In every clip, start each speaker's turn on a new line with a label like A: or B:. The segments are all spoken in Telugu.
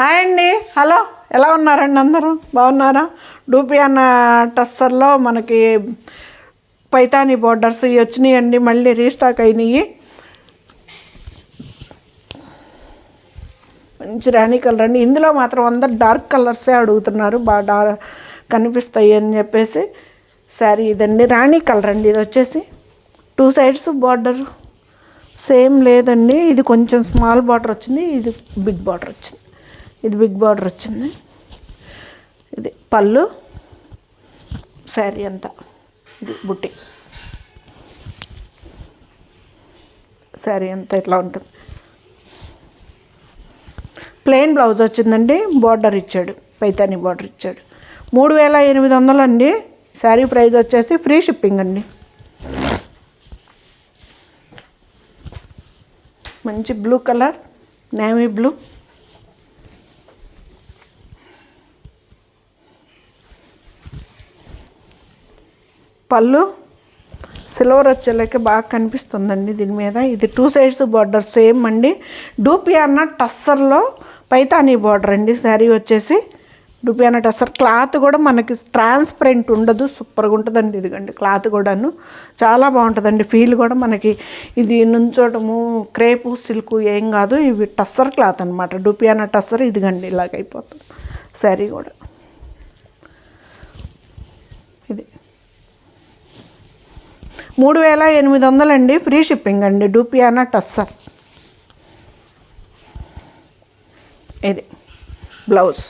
A: హాయ్ అండి, హలో, ఎలా ఉన్నారండి? అందరూ బాగున్నారా? డూపియానా టస్సర్లో మనకి పైతానీ బోర్డర్స్ ఇవి వచ్చినాయండి, మళ్ళీ రీస్టాక్ అయినాయి. మంచి రాణి కలర్ అండి. ఇందులో మాత్రం అందరు డార్క్ కలర్సే అడుగుతున్నారు, బాగా కనిపిస్తాయి అని చెప్పేసి. శారీ ఇదండి, రాణి కలర్ అండి. ఇది వచ్చేసి 2 సైడ్స్ బార్డర్ సేమ్ లేదండి. ఇది కొంచెం స్మాల్ బార్డర్ వచ్చింది, ఇది బిగ్ బార్డర్ వచ్చింది. ఇది బిగ్ బార్డర్ వచ్చింది. ఇది పళ్ళు, శారీ అంతా ఇది బుట్టి. శారీ అంతా ఇట్లా ఉంటుంది. ప్లెయిన్ బ్లౌజ్ వచ్చిందండి, బార్డర్ ఇచ్చాడు, పైతానీ బార్డర్ ఇచ్చాడు. 3800 అండి. శారీ ప్రైస్ వచ్చేసి ఫ్రీ షిప్పింగ్ అండి. మంచి బ్లూ కలర్, నేవీ బ్లూ. పళ్ళు సిల్వర్ వచ్చేలాకే బాగా కనిపిస్తుందండి దీని మీద. ఇది 2 సైడ్స్ బార్డర్ సేమ్ అండి. డూపియానా టస్సర్లో పైతానీ బార్డర్ అండి. శారీ వచ్చేసి డూపియానా టస్సర్. క్లాత్ కూడా మనకి ట్రాన్స్పరెంట్ ఉండదు, సూపర్గా ఉంటుందండి. ఇదిగండి క్లాత్ కూడాను చాలా బాగుంటుందండి. ఫీల్ కూడా మనకి ఇది నుంచోటము క్రేపు సిల్క్ ఏం కాదు, ఇవి టస్సర్ క్లాత్ అనమాట. డూపియానా టస్సర్ ఇదిగండి ఇలాగైపోతుంది శారీ కూడా. ఇది 3800 అండి, ఫ్రీ షిప్పింగ్ అండి. డూపియానా టస్సర్. ఇది బ్లౌజ్.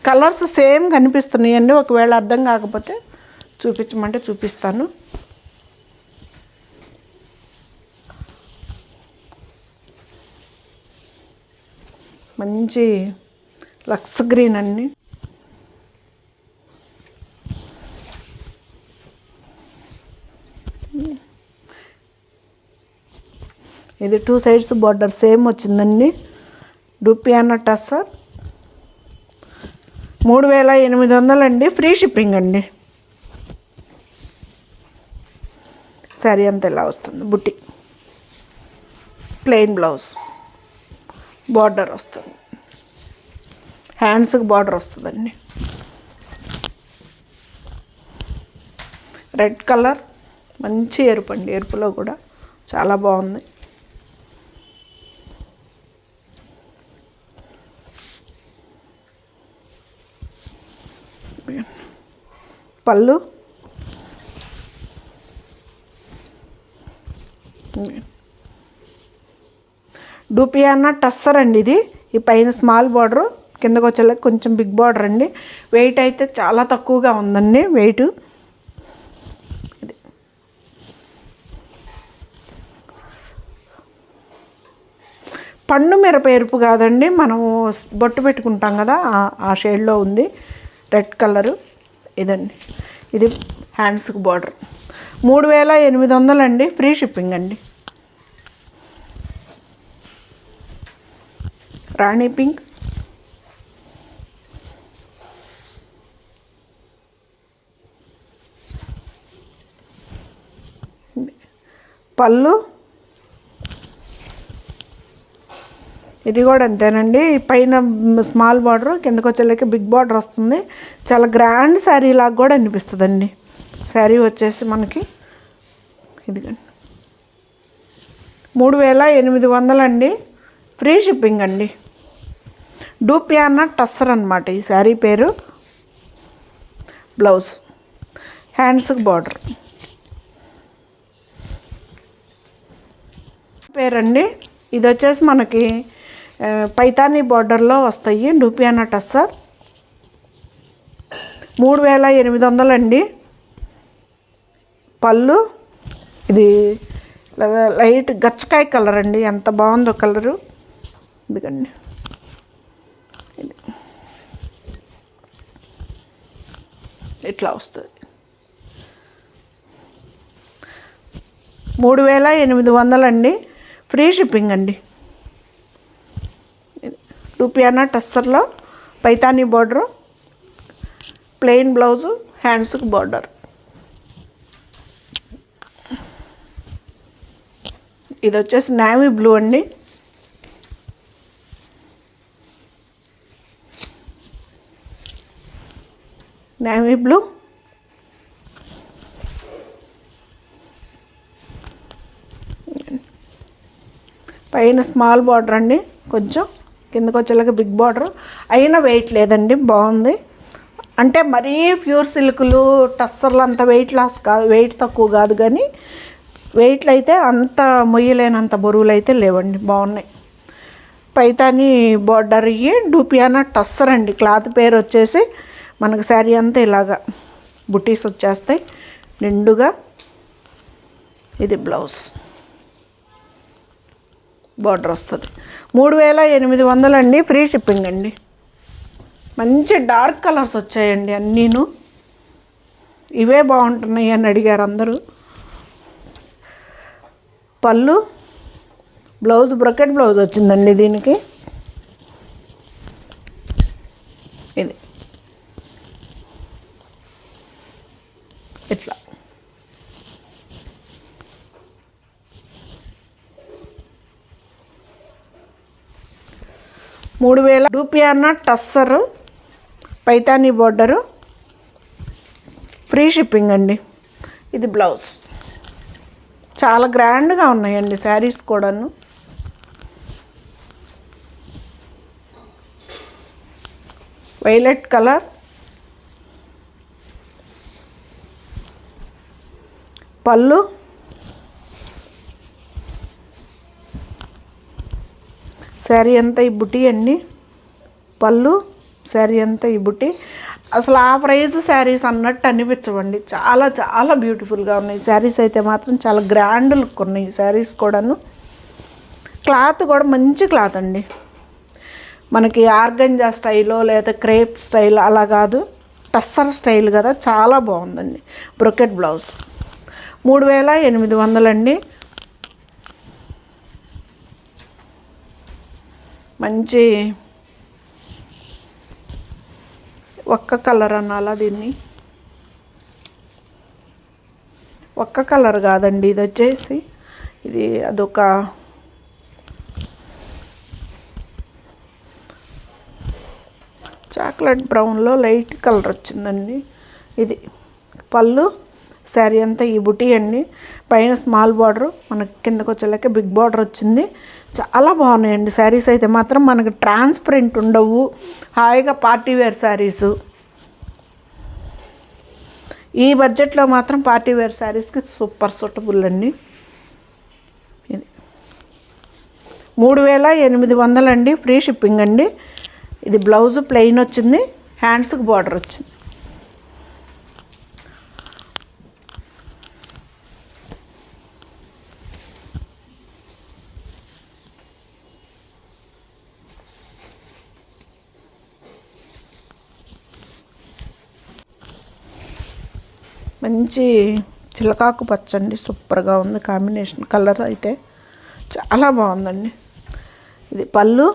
A: Colours same కనిపిస్తున్నాయండి. ఒకవేళ అర్థం కాకపోతే చూపించమంటే చూపిస్తాను. మంచి లక్స్ గ్రీన్ అండి. ఇది 2 సైడ్స్ బార్డర్ సేమ్ వచ్చిందండి. డూపియానా టస్సర్ 3800 అండి, ఫ్రీ షిప్పింగ్ అండి. శారీ అంతా ఇలా వస్తుంది. బుట్టి, ప్లెయిన్ బ్లౌజ్, బార్డర్ వస్తుంది, హ్యాండ్స్కి బార్డర్ వస్తుందండి. రెడ్ కలర్, మంచి ఎరుపు అండి. ఎరుపులో కూడా చాలా బాగుంది. పళ్ళు, డూపియానా టస్సర్ అండి. ఇది ఈ పైన స్మాల్ బార్డరు, కిందకు వచ్చేలా కొంచెం బిగ్ బార్డర్ అండి. వెయిట్ అయితే చాలా తక్కువగా ఉందండి వెయిట్. ఇది పండు మిరప ఎరుపు కాదండి, మనము బొట్టు పెట్టుకుంటాం కదా ఆ షేడ్లో ఉంది. రెడ్ కలరు ఇదండి. ఇది హ్యాండ్స్కి బార్డర్. 3800 అండి, ఫ్రీ షిప్పింగ్ అండి. రాణి పింక్, పళ్ళు, ఇది కూడా అంతేనండి. పైన స్మాల్ బార్డర్, కిందకు వచ్చేలాకి బిగ్ బార్డర్ వస్తుంది. చాలా గ్రాండ్ శారీ లాగా కూడా అనిపిస్తుందండి. శారీ వచ్చేసి మనకి ఇదిగండి 3800 అండి, ఫ్రీ షిప్పింగ్ అండి. డూపియానా టస్సర్ అనమాట ఈ శారీ పేరు. బ్లౌజ్, హ్యాండ్స్కి బార్డర్ పేరండి. ఇది వచ్చేసి మనకి పైతానీ బార్డర్లో వస్తాయి. డూపియానా టస్సర్ 3800 అండి. పళ్ళు, ఇది లైట్ గచ్చకాయ కలర్ అండి, ఎంత బాగుందో కలరు. ఇదిగండి ఇది ఇట్లా వస్తుంది. 3800 అండి, ఫ్రీ షిప్పింగ్ అండి. డూపియానా టస్సర్లో పైతానీ బార్డరు, ప్లెయిన్ బ్లౌజు, హ్యాండ్స్కి బార్డర్. ఇది వచ్చేసి నేవీ బ్లూ అండి. నేవీ బ్లూ, పైన స్మాల్ బార్డర్ అండి, కొంచెం కిందకు వచ్చేలాగా బిగ్ బార్డర్, అయినా వెయిట్ లేదండి, బాగుంది. అంటే మరీ ప్యూర్ సిల్క్లు టస్సర్లు అంత వెయిట్ లాస్ కాదు, వెయిట్ తక్కువ కాదు, కానీ వెయిట్లు అయితే అంత మొయ్యలేనంత బరువులు అయితే లేవండి, బాగున్నాయి. పైతాని బార్డర్ ఇవి డూపియానా టస్సర్ అండి. క్లాత్ పేరు వచ్చేసి మనకు శారీ అంతా ఇలాగా బుటీస్ వచ్చేస్తాయి నిండుగా. ఇది బ్లౌజ్ బార్డర్ వస్తుంది. 3800 అండి, ఫ్రీ షిప్పింగ్ అండి. మంచి డార్క్ కలర్స్ వచ్చాయండి అన్నీను. ఇవే బాగుంటున్నాయి అని అడిగారు అందరూ. పళ్ళు, బ్లౌజ్ బ్రొకెట్ బ్లౌజ్ వచ్చిందండి దీనికి. ఇది ఇట్లా 3000 dupioni tussar Paithani border, free shipping అండి. ఇది బ్లౌజ్. చాలా గ్రాండ్గా ఉన్నాయండి శారీస్ కూడాను. వైలెట్ కలర్, పళ్ళు, శారీ అంతా ఈ బుటీ అండి. పళ్ళు, శారీ అంతా ఈ బుటీ. అసలు ఆ ప్రైజ్ శారీస్ అన్నట్టు అనిపించవండి, చాలా చాలా బ్యూటిఫుల్గా ఉన్నాయి శారీస్ అయితే మాత్రం. చాలా గ్రాండ్ లుక్ ఉన్నాయి శారీస్ కూడాను. క్లాత్ కూడా మంచి క్లాత్ అండి, మనకి ఆర్గంజా స్టైలో లేదా క్రేప్ స్టైల్ అలా కాదు, టస్సర్ స్టైల్ కదా, చాలా బాగుందండి. బ్రొకెట్ బ్లౌజ్ 3800 అండి. మంచి ఒక్క కలర్ అనాలా దీన్ని, ఒక్క కలర్ కాదండి ఇది వచ్చేసి, ఇది అదొక చాక్లెట్ బ్రౌన్లో లైట్ కలర్ వచ్చిందండి. ఇది పళ్ళు, శారీ అంతా ఈ బుటీ అండి. పైన స్మాల్ బార్డర్, మనకి కిందకు వచ్చేలాక బిగ్ బార్డర్ వచ్చింది. చాలా బాగున్నాయండి శారీస్ అయితే మాత్రం. మనకు ట్రాన్స్పరెంట్ ఉండవు, హాయిగా పార్టీ వేర్ శారీసు. ఈ బడ్జెట్లో మాత్రం పార్టీ వేర్ శారీస్కి సూపర్ సూటబుల్ అండి. ఇది 3800 అండి, ఫ్రీ షిప్పింగ్ అండి. ఇది బ్లౌజ్ ప్లెయిన్ వచ్చింది, హ్యాండ్స్కి బార్డర్ వచ్చింది. మంచి చిలకాకు పచ్చండి, సూపర్గా ఉంది కాంబినేషన్. కలర్ అయితే చాలా బాగుందండి. ఇది పళ్ళు,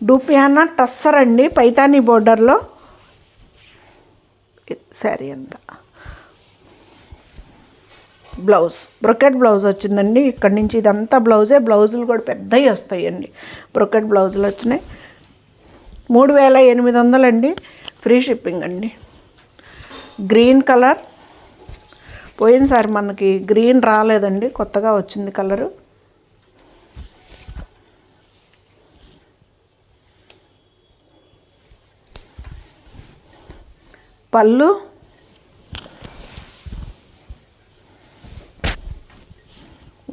A: డూపియానా టస్సర్ అండి, పైతానీ బోర్డర్లో శారీ అంతా. బ్లౌజ్ బ్రొకెట్ బ్లౌజ్ వచ్చిందండి. ఇక్కడి నుంచి ఇదంతా బ్లౌజే, బ్లౌజులు కూడా పెద్దవి వస్తాయండి, బ్రొకెట్ బ్లౌజులు వచ్చినాయి. 3800 అండి, ఫ్రీ షిప్పింగ్ అండి. గ్రీన్ కలర్, పోయినసారి మనకి గ్రీన్ రాలేదండి, కొత్తగా వచ్చింది కలరు. పళ్ళు,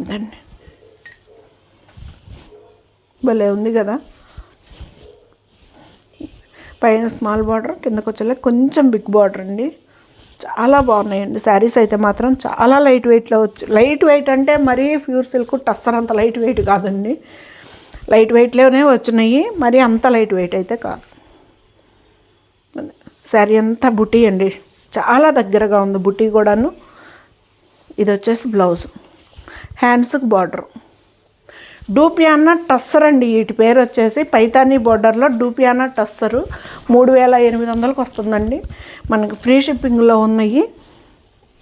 A: ఇదండి, భలే ఉంది కదా. పైన స్మాల్ బార్డర్, కిందకు వచ్చేలా కొంచెం బిగ్ బార్డర్ అండి. చాలా బాగున్నాయండి శారీస్ అయితే మాత్రం. చాలా లైట్ వెయిట్లో వచ్చి, లైట్ వెయిట్ అంటే మరీ ప్యూర్ సిల్క్ టస్సర్ అంత లైట్ వెయిట్ కాదండి, లైట్ వెయిట్లోనే వచ్చినాయి, మరి అంత లైట్ వెయిట్ అయితే కాదు. శారీ అంతా బుటీ అండి, చాలా దగ్గరగా ఉంది బుటీ కూడాను. ఇది వచ్చేసి బ్లౌజ్, హ్యాండ్స్కి బార్డర్. డూపియానా టస్సర్ అండి, వీటి పేరు వచ్చేసి పైతానీ బార్డర్లో డూపియానా టస్సరు. 3800కి వస్తుందండి. మనకి ఫ్రీ షిప్పింగ్లో ఉన్నాయి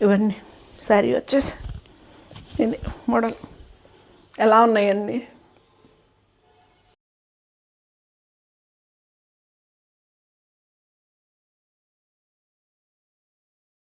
A: ఇవన్నీ. శారీ వచ్చేసి ఇది మోడల్ ఎలా ఉన్నాయండి?